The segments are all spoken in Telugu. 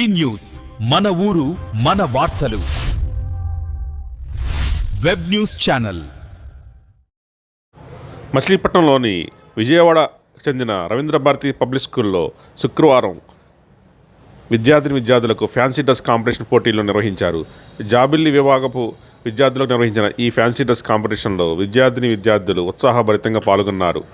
ఈ న్యూస్ మన ఊరు మన వార్తలు. Web news channel. మచిలీపట్నంలోని విజయవాడ చెందిన రవీంద్ర భారతి పబ్లిక్ స్కూల్లో శుక్రవారం విద్యార్థులకు ఫ్యాన్సీ డ్రెస్ కాంపిటీషన్ పోటీలు నిర్వహించారు. జాబిల్లి విభాగపు విద్యార్థులకు నిర్వహించిన ఈ ఫ్యాన్సీ డ్రెస్ కాంపిటీషన్లో విద్యార్థులు ఉత్సాహభరితంగా పాల్గొన్నారు.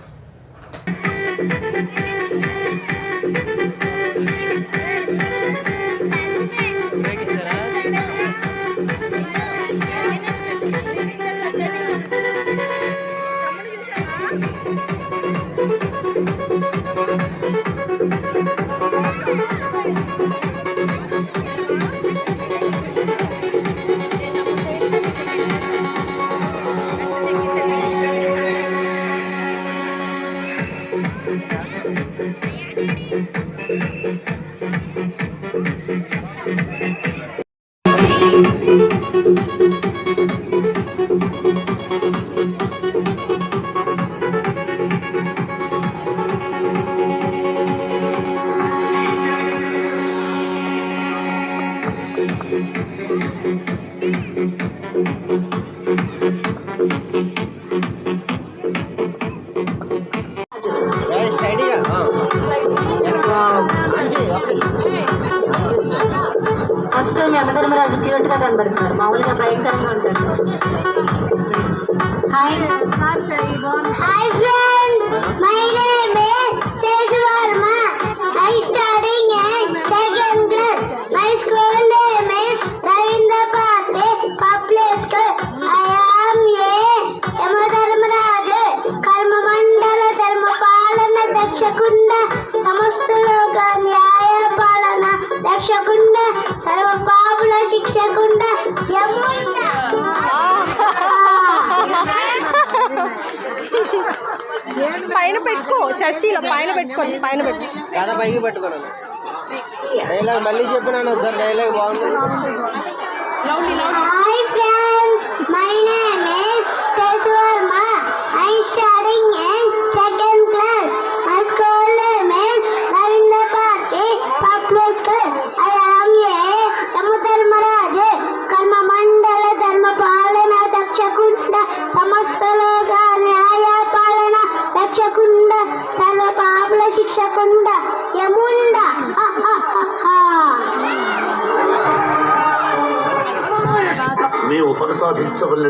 ఫస్ట్ యమధర్మరాజు క్యూట్ గా కనబడుతున్నారు, మామూలుగా భయంకరంగా ఉంటారు. Hi hi friends, my name is Seshu Varma. I studying in second class. My school name is Ravindra Bharati public school. I am a Yamadharmaraju కర్మమండల ధర్మపాలన దక్షకుండ సమస్తలోక న్యాయ పాలన దక్షకుండ సర్వ పాపుల శిక్షకుండ యముండ. పైన పెట్టుకో శశిలో, పైన పెట్టుకో, పైన పెట్టుకో కదా, పైకి పెట్టుకోను. డైలాగ్ మళ్ళీ చెప్పినాను సార్, డైలాగ్ బాగుంది. Hi friends, my name is Seshu Varma. I studying in second class. My school name is Ravindra Bharati public school. I am a Yamadharmaraju కర్మమండల ధర్మపాలన దక్షకుండ సమస్తలోక న్యాయ పాలన దక్షకుండ సర్వ పాపుల శిక్షకుండ యముండ. మేము కొనసాగించవలని